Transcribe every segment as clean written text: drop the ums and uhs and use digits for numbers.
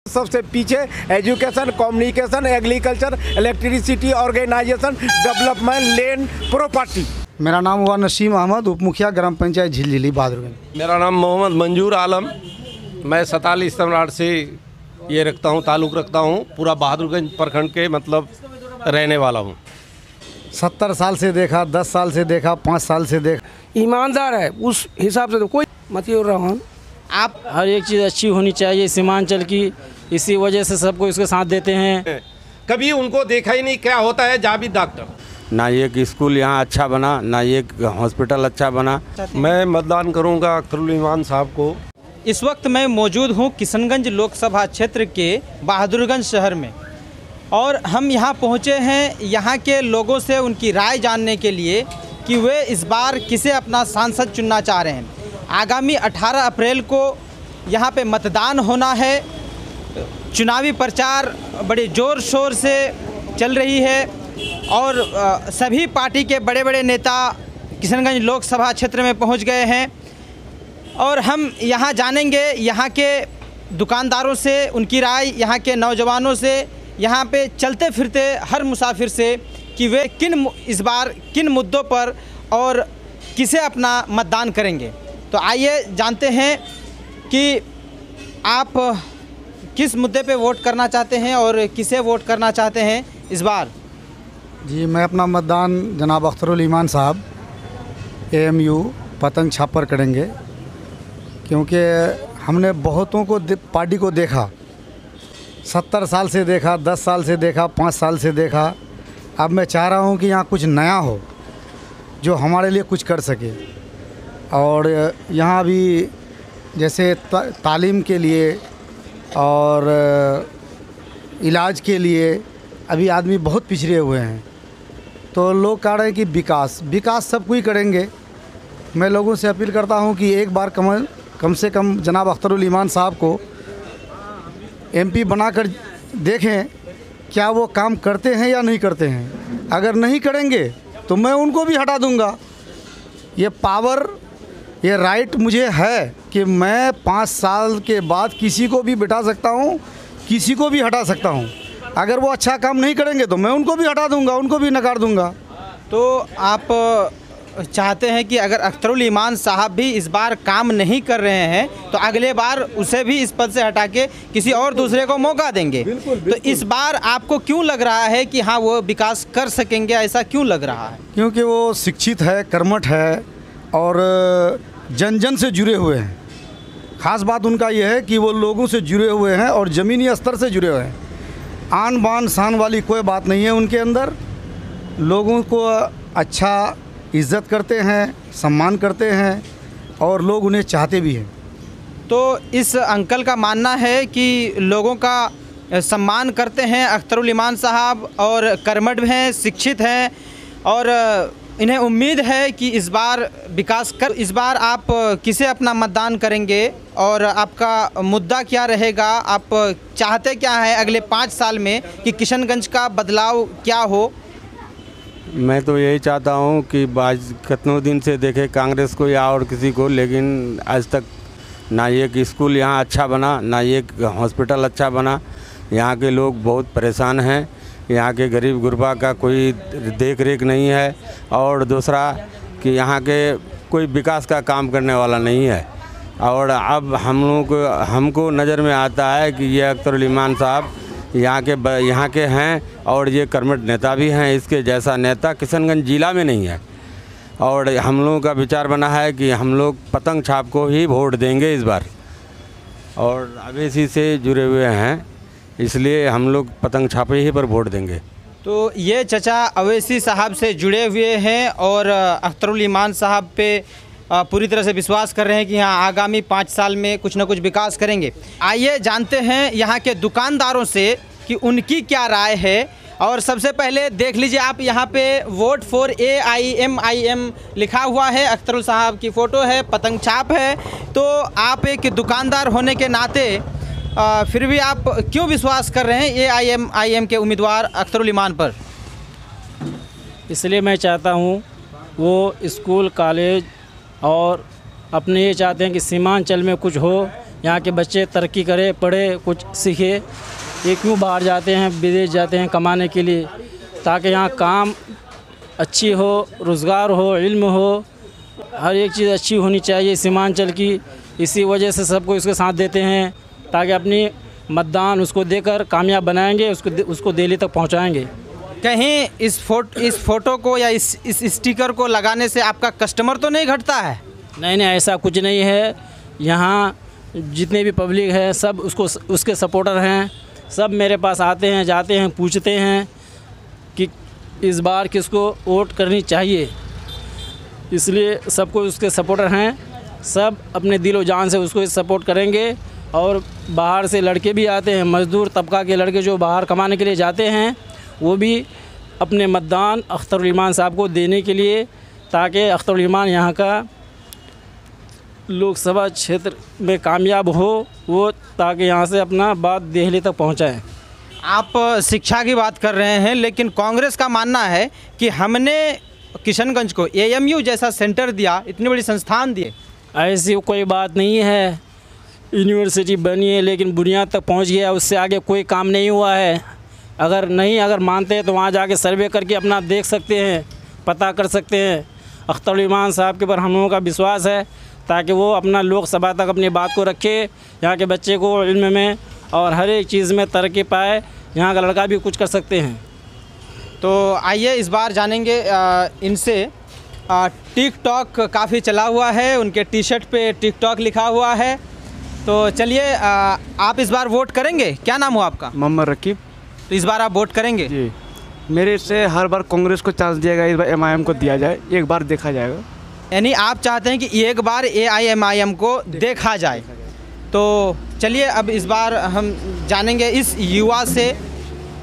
सबसे पीछे education, communication, agriculture, electricity, organisation, development, land, property. मेरा नाम हुआ नसीम अहमद, उप मुखिया ग्राम पंचायत झिलझिली बहादुरगंज। मेरा नाम मोहम्मद मंजूर आलम, मैं 47 तमिलनाडु से ये रखता हूँ, ताल्लुक़ रखता हूँ। पूरा बहादुरगंज प्रखंड के मतलब रहने वाला हूँ। 70 साल से देखा, 10 साल से देखा, 5 साल से देखा। ईमानदार है, उस हिसाब से तो कोई मतियूर रहमान। आप हर एक चीज़ अच्छी होनी चाहिए सीमांचल की, इसी वजह से सबको इसके साथ देते हैं। कभी उनको देखा ही नहीं क्या होता है जाबित डॉक्टर। ना एक स्कूल यहाँ अच्छा बना, ना एक हॉस्पिटल अच्छा बना। मैं मतदान करूँगा अख्तरुल ईमान साहब को। इस वक्त मैं मौजूद हूँ किशनगंज लोकसभा क्षेत्र के बहादुरगंज शहर में, और हम यहाँ पहुँचे हैं यहाँ के लोगों से उनकी राय जानने के लिए कि वे इस बार किसे अपना सांसद चुनना चाह रहे हैं। आगामी 18 अप्रैल को यहाँ पे मतदान होना है। चुनावी प्रचार बड़े ज़ोर शोर से चल रही है और सभी पार्टी के बड़े बड़े नेता किशनगंज लोकसभा क्षेत्र में पहुँच गए हैं, और हम यहाँ जानेंगे यहाँ के दुकानदारों से उनकी राय, यहाँ के नौजवानों से, यहाँ पे चलते फिरते हर मुसाफिर से कि वे इस बार किन मुद्दों पर और किसे अपना मतदान करेंगे। तो आइए जानते हैं कि आप किस मुद्दे पे वोट करना चाहते हैं और किसे वोट करना चाहते हैं इस बार। जी, मैं अपना मतदान जनाब अख्तरुल ईमान साहब AMU पतंग छाप पर करेंगे, क्योंकि हमने बहुतों को पार्टी को देखा। 70 साल से देखा, 10 साल से देखा, 5 साल से देखा। अब मैं चाह रहा हूँ कि यहाँ कुछ नया हो जो हमारे लिए कुछ कर सके। और यहाँ भी जैसे तालीम के लिए और इलाज के लिए अभी आदमी बहुत पिछड़े हुए हैं, तो लोग कह रहे हैं कि विकास सब कोई करेंगे। मैं लोगों से अपील करता हूँ कि एक बार कम से कम जनाब अख्तरुल ईमान साहब को MP बनाकर देखें क्या वो काम करते हैं या नहीं करते हैं। अगर नहीं करेंगे तो मैं उनको भी हटा दूंगा। ये पावर, ये राइट मुझे है कि मैं 5 साल के बाद किसी को भी बिठा सकता हूँ, किसी को भी हटा सकता हूँ। अगर वो अच्छा काम नहीं करेंगे तो मैं उनको भी हटा दूंगा, उनको भी नकार दूंगा। तो आप चाहते हैं कि अगर अख्तरुल ईमान साहब भी इस बार काम नहीं कर रहे हैं तो अगले बार उसे भी इस पद से हटा के किसी और दूसरे को मौका देंगे। बिल्कुल। तो इस बार आपको क्यों लग रहा है कि हाँ वो विकास कर सकेंगे, ऐसा क्यों लग रहा है? क्योंकि वो शिक्षित है, कर्मठ है और जन जन से जुड़े हुए हैं। ख़ास बात उनका यह है कि वो लोगों से जुड़े हुए हैं और ज़मीनी स्तर से जुड़े हुए हैं। आन बान शान वाली कोई बात नहीं है उनके अंदर। लोगों को अच्छा इज़्ज़त करते हैं, सम्मान करते हैं और लोग उन्हें चाहते भी हैं। तो इस अंकल का मानना है कि लोगों का सम्मान करते हैं अख्तरुल ईमान साहब, और कर्मठ हैं, शिक्षित हैं, और इन्हें उम्मीद है कि इस बार विकास कर। इस बार आप किसे अपना मतदान करेंगे और आपका मुद्दा क्या रहेगा? आप चाहते क्या है अगले 5 साल में कि किशनगंज का बदलाव क्या हो? मैं तो यही चाहता हूँ कि कितनों दिन से देखे कांग्रेस को या और किसी को, लेकिन आज तक ना एक स्कूल यहाँ अच्छा बना, ना एक हॉस्पिटल अच्छा बना। यहाँ के लोग बहुत परेशान हैं। यहाँ के गरीब गुरबा का कोई देख रेख नहीं है, और दूसरा कि यहाँ के कोई विकास का काम करने वाला नहीं है। और अब हमको नज़र में आता है कि ये अख्तरुल ईमान साहब यहाँ के हैं और ये कर्मठ नेता भी हैं। इसके जैसा नेता किशनगंज जिला में नहीं है। और हम लोगों का विचार बना है कि हम लोग पतंग छाप को ही वोट देंगे इस बार, और अवेसी से जुड़े हुए हैं, इसलिए हम लोग पतंग छापे ही पर वोट देंगे। तो ये चचा अवैसी साहब से जुड़े हुए हैं और अख्तरुल ईमान साहब पे पूरी तरह से विश्वास कर रहे हैं कि यहाँ आगामी 5 साल में कुछ ना कुछ विकास करेंगे। आइए जानते हैं यहाँ के दुकानदारों से कि उनकी क्या राय है। और सबसे पहले देख लीजिए आप, यहाँ पे वोट फॉर AIMIM लिखा हुआ है, अख्तरुल साहब की फ़ोटो है, पतंग छाप है। तो आप एक दुकानदार होने के नाते फिर भी आप क्यों विश्वास कर रहे हैं AIMIM के उम्मीदवार अख्तरुल ईमान पर? इसलिए मैं चाहता हूँ वो स्कूल, कॉलेज और अपने ये चाहते हैं कि सीमांचल में कुछ हो, यहाँ के बच्चे तरक्की करे, पढ़े, कुछ सीखे। ये क्यों बाहर जाते हैं, विदेश जाते हैं कमाने के लिए, ताकि यहाँ काम अच्छी हो, रोज़गार हो, इल्म हो, हर एक चीज़ अच्छी होनी चाहिए सीमांचल की। इसी वजह से सबको इसके साथ देते हैं, ताकि अपनी मतदान उसको देकर कामयाब बनाएंगे, उसको दिल्ली तक पहुँचाएँगे। कहीं इस फोटो को या इस स्टिकर को लगाने से आपका कस्टमर तो नहीं घटता है? नहीं, ऐसा कुछ नहीं है। यहाँ जितने भी पब्लिक है सब उसके सपोर्टर हैं। सब मेरे पास आते हैं, जाते हैं, पूछते हैं कि इस बार किसको वोट करनी चाहिए। इसलिए सबको उसके सपोर्टर हैं, सब अपने दिलो जान से उसको सपोर्ट करेंगे। और बाहर से लड़के भी आते हैं, मज़दूर तबका के लड़के जो बाहर कमाने के लिए जाते हैं, वो भी अपने मतदान अख्तरुल ईमान साहब को देने के लिए, ताकि अख्तरुल ईमान यहाँ का लोकसभा क्षेत्र में कामयाब हो वो, ताकि यहाँ से अपना बात दिल्ली तक पहुँचाएँ। आप शिक्षा की बात कर रहे हैं, लेकिन कांग्रेस का मानना है कि हमने किशनगंज को AMU जैसा सेंटर दिया, इतनी बड़ी संस्थान दिए। ऐसी कोई बात नहीं है। यूनिवर्सिटी बनी है लेकिन बुनियाद तक पहुंच गया, उससे आगे कोई काम नहीं हुआ है। अगर मानते हैं तो वहां जाके सर्वे करके अपना देख सकते हैं, पता कर सकते हैं। अख्तरुल ईमान साहब के ऊपर हम लोगों का विश्वास है, ताकि वो अपना लोकसभा तक अपनी बात को रखे, यहाँ के बच्चे को इल्म में और हर एक चीज़ में तरक्की पाए। यहाँ का लड़का भी कुछ कर सकते हैं। तो आइए इस बार जानेंगे इनसे। टिकटॉक काफ़ी चला हुआ है, उनके टी-शर्ट पे टिकटॉक लिखा हुआ है। तो चलिए, आप इस बार वोट करेंगे? क्या नाम हो आपका? मोहम्मद रकीब। तो इस बार आप वोट करेंगे? जी, मेरे से हर बार कांग्रेस को चांस दिया गया, इस बार MIM को दिया जाए, एक बार देखा जाएगा। यानी आप चाहते हैं कि एक बार AIMIM को देखा जाए। तो चलिए अब इस बार हम जानेंगे इस युवा से।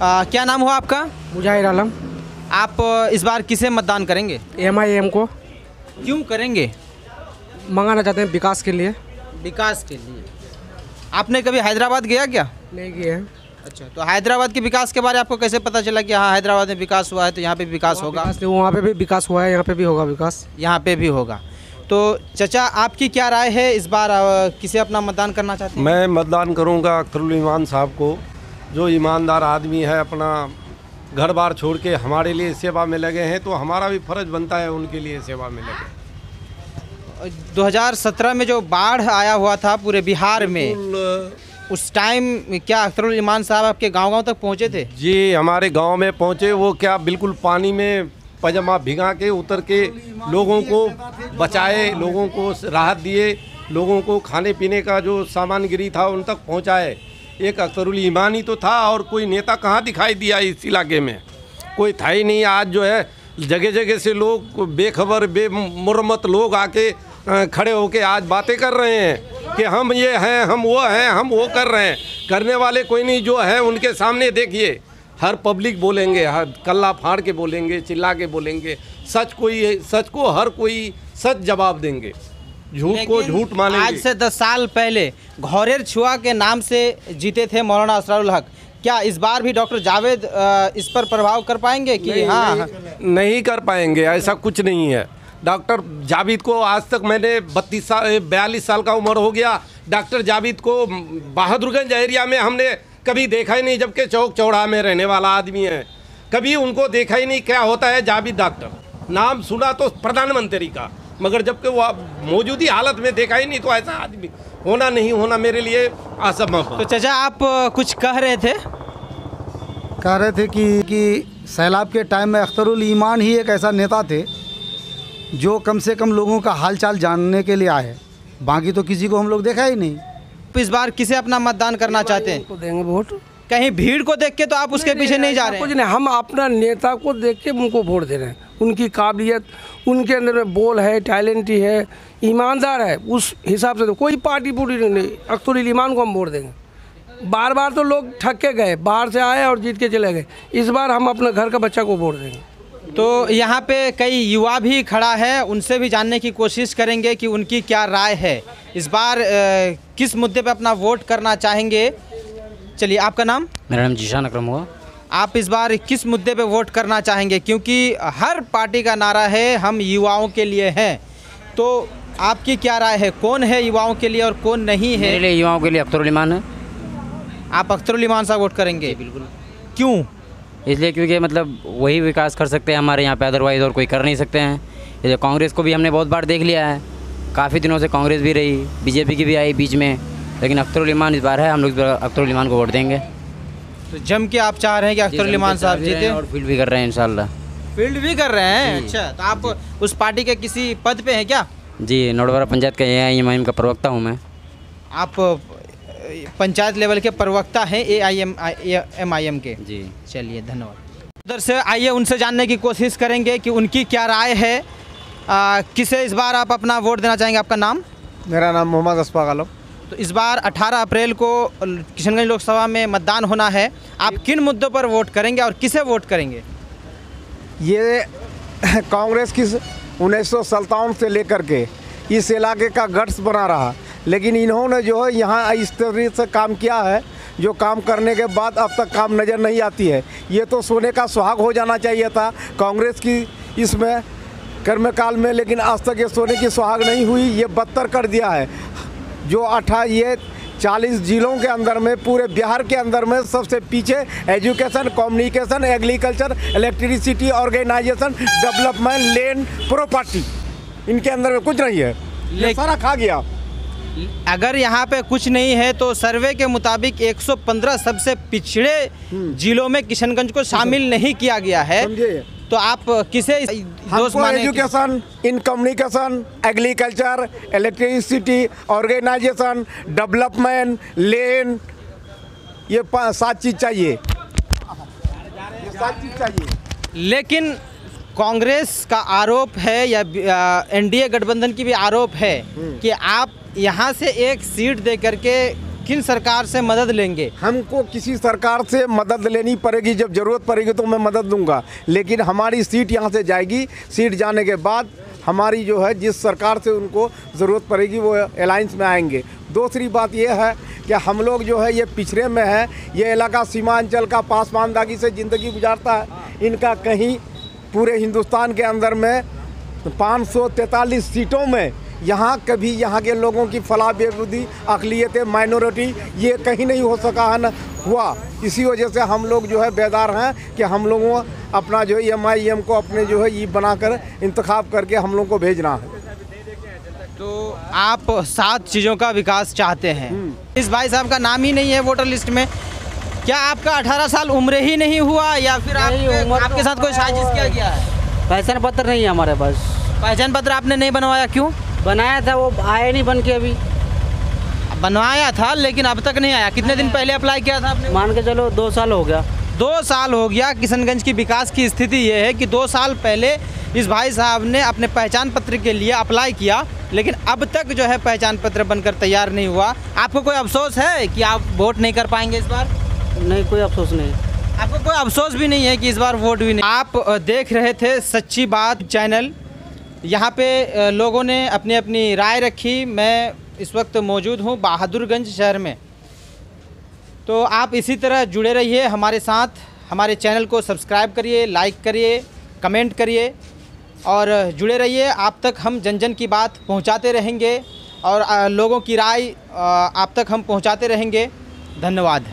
क्या नाम हो आपका? मुजाहिर आलम। आप इस बार किसे मतदान करेंगे? MIM को। क्यों करेंगे? मंगाना चाहते हैं विकास के लिए। विकास के लिए। आपने कभी हैदराबाद गया क्या? नहीं गया। अच्छा, तो हैदराबाद के विकास के बारे में आपको कैसे पता चला कि हाँ हैदराबाद में विकास हुआ है तो यहाँ पे विकास होगा? वहाँ पे भी विकास हुआ है, यहाँ पे भी होगा विकास। यहाँ पे भी होगा। तो चाचा, आपकी क्या राय है, इस बार किसे अपना मतदान करना चाहते हैं? मैं मतदान करूँगा अख्तरुल ईमान साहब को, जो ईमानदार आदमी है, अपना घर बार छोड़ के हमारे लिए सेवा में लगे हैं, तो हमारा भी फ़र्ज बनता है उनके लिए सेवा में लगे। 2017 में जो बाढ़ आया हुआ था पूरे बिहार में, उस टाइम क्या अख्तरुल ईमान साहब आपके गांव तक पहुंचे थे? जी, हमारे गांव में पहुंचे। वो क्या बिल्कुल पानी में पजामा भिगा के उतर के लोगों को बचाए, लोगों को राहत दिए, लोगों को खाने पीने का जो सामानगिरी था उन तक पहुंचाए। एक अख्तरुल ईमान ही तो था, और कोई नेता कहाँ दिखाई दिया इस इलाके में? कोई था ही नहीं। आज जो है जगह जगह से लोग बेखबर बेमुरम्मत लोग आके खड़े होके आज बातें कर रहे हैं कि हम ये हैं, हम वो हैं, हम वो कर रहे हैं। करने वाले कोई नहीं। जो है उनके सामने देखिए, हर पब्लिक बोलेंगे, हर कल्ला फाड़ के बोलेंगे, चिल्ला के बोलेंगे। सच को हर कोई सच जवाब देंगे, झूठ को झूठ मानेंगे। आज से 10 साल पहले घौरेर छुआ के नाम से जीते थे मौलाना असरारुल हक। क्या इस बार भी डॉक्टर जावेद इस पर प्रभाव कर पाएंगे कि नहीं कर पाएंगे? ऐसा कुछ नहीं है। डॉक्टर जावेद को आज तक मैंने 42 साल का उम्र हो गया, डॉक्टर जावेद को बहादुरगंज एरिया में हमने कभी देखा ही नहीं, जबकि चौक चौराहा में रहने वाला आदमी है। कभी उनको देखा ही नहीं क्या होता है जावेद डॉक्टर। नाम सुना तो प्रधानमंत्री का, मगर जबकि वो मौजूदी हालत में देखा ही नहीं, तो ऐसा आदमी होना नहीं होना मेरे लिए असंभव। तो चाचा, आप कुछ कह रहे थे? कि सैलाब के टाइम में अख्तरुल ईमान ही एक ऐसा नेता थे जो कम से कम लोगों का हालचाल जानने के लिए आए। बाकी तो किसी को हम लोग देखा ही नहीं। इस बार किसे अपना मतदान करना चाहते हैं? को देंगे वोट। कहीं भीड़ को देख के तो आप उसके पीछे नहीं जा रहे हैं? कुछ नहीं, हम अपना नेता को देख के उनको वोट दे रहे हैं। उनकी काबिलियत, उनके अंदर में बोल है, टैलेंट ही है, ईमानदार है, उस हिसाब से तो कोई पार्टी पूरी नहीं। अख्तरुल ईमान को हम वोट देंगे। बार बार तो लोग ठग के गए, बाहर से आए और जीत के चले गए। इस बार हम अपने घर का बच्चा को वोट देंगे। तो यहाँ पे कई युवा भी खड़ा है, उनसे भी जानने की कोशिश करेंगे कि उनकी क्या राय है, इस बार किस मुद्दे पे अपना वोट करना चाहेंगे। चलिए, आपका नाम? मेरा नाम जीशान अकरम हुआ। आप इस बार किस मुद्दे पे वोट करना चाहेंगे? क्योंकि हर पार्टी का नारा है हम युवाओं के लिए हैं, तो आपकी क्या राय है, कौन है युवाओं के लिए और कौन नहीं है? मेरे लिए युवाओं के लिए अख्तरुल ईमान है। आप अख्तरुल ईमान साहब वोट करेंगे? बिल्कुल। क्यों? इसलिए क्योंकि मतलब वही विकास कर सकते हैं हमारे यहाँ पे, अदरवाइज़ और कोई कर नहीं सकते हैं। ये कांग्रेस को भी हमने बहुत बार देख लिया है, काफ़ी दिनों से कांग्रेस भी रही, बीजेपी की भी आई बीच में, लेकिन अख्तरुल ईमान इस बार है, हम लोग इस बार अख्तरुल ईमान को वोट देंगे। तो जम के आप चाह रहे हैं कि अख्तरुल ईमान साहब जीते और फील्ड भी कर रहे हैं इंशाल्लाह। फील्ड भी कर रहे हैं? अच्छा, तो आप उस पार्टी के किसी पद पे हैं क्या? जी, नौडवरा पंचायत का AIM का प्रवक्ता हूँ मैं। आप पंचायत लेवल के प्रवक्ता हैं AIM के? जी। चलिए, धन्यवाद। उधर से आइए उनसे जानने की कोशिश करेंगे कि उनकी क्या राय है। किसे इस बार आप अपना वोट देना चाहेंगे? आपका नाम? मेरा नाम मोहम्मद अशफाक आलम। तो इस बार 18 अप्रैल को किशनगंज लोकसभा में मतदान होना है, आप किन मुद्दों पर वोट करेंगे और किसे वोट करेंगे? ये कांग्रेस की 1957 से लेकर के इस इलाके का गट्स बना रहा, लेकिन इन्होंने जो है यहाँ इस तरह से काम किया है जो काम करने के बाद अब तक काम नज़र नहीं आती है। ये तो सोने का सुहाग हो जाना चाहिए था कांग्रेस की इसमें कर्मकाल में, लेकिन आज तक ये सोने की सुहाग नहीं हुई, ये बदतर कर दिया है। जो 40 जिलों के अंदर में, पूरे बिहार के अंदर में सबसे पीछे education, communication, agriculture, electricity, organisation, development, land, property, इनके अंदर में कुछ नहीं है, ये सारा खा गया। अगर यहाँ पे कुछ नहीं है तो सर्वे के मुताबिक 115 सबसे पिछड़े जिलों में किशनगंज को शामिल नहीं किया गया है, तो आप किसे दोस्त मानेंगे? एजुकेशन, इन communication, agriculture, electricity, organisation, development, land, ये 7 चीज़ चाहिए, ये 7 चीज़ चाहिए। लेकिन कांग्रेस का आरोप है या NDA गठबंधन की भी आरोप है कि आप यहाँ से एक सीट दे करके किन सरकार से मदद लेंगे? हमको किसी सरकार से मदद लेनी पड़ेगी, जब ज़रूरत पड़ेगी तो मैं मदद दूंगा, लेकिन हमारी सीट यहाँ से जाएगी। सीट जाने के बाद हमारी जो है जिस सरकार से उनको ज़रूरत पड़ेगी वो अलायंस में आएंगे। दूसरी बात ये है कि हम लोग जो है ये पिछड़े में है, ये इलाका सीमांचल का पासमानदागी से ज़िंदगी गुजारता है। इनका कहीं पूरे हिंदुस्तान के अंदर में 543 सीटों में यहाँ कभी यहाँ के लोगों की फलाह बेबूदी, अक़लियत, माइनॉरिटी, ये कहीं नहीं हो सका है, न हुआ। इसी वजह से हम लोग जो है बेदार हैं कि हम लोगों अपना जो है MIM को अपने जो है ये बनाकर इंतखाब करके हम लोग को भेजना है। तो आप 7 चीज़ों का विकास चाहते हैं। इस भाई साहब का नाम ही नहीं है वोटर लिस्ट में। क्या आपका 18 साल उम्र ही नहीं हुआ या फिर आपके साथ कोई साजिश किया गया है? पहचान पत्र नहीं है हमारे पास। पहचान पत्र आपने नहीं बनवाया? क्यों? बनाया था, वो आया नहीं बन के। अभी बनवाया था लेकिन अब तक नहीं आया। कितने दिन पहले अप्लाई किया था आपने? मान के चलो 2 साल हो गया। 2 साल हो गया। किशनगंज की विकास की स्थिति ये है कि 2 साल पहले इस भाई साहब ने अपने पहचान पत्र के लिए अप्लाई किया, लेकिन अब तक जो है पहचान पत्र बनकर तैयार नहीं हुआ। आपको कोई अफसोस है कि आप वोट नहीं कर पाएंगे इस बार? नहीं, कोई अफसोस नहीं। आपको कोई अफसोस भी नहीं है कि इस बार वोट भी नहीं? आप देख रहे थे सच्ची बात चैनल। यहाँ पे लोगों ने अपनी अपनी राय रखी। मैं इस वक्त मौजूद हूँ बहादुरगंज शहर में। तो आप इसी तरह जुड़े रहिए हमारे साथ। हमारे चैनल को सब्सक्राइब करिए, लाइक करिए, कमेंट करिए और जुड़े रहिए। आप तक हम जन जन की बात पहुँचाते रहेंगे और लोगों की राय आप तक हम पहुँचाते रहेंगे। धन्यवाद।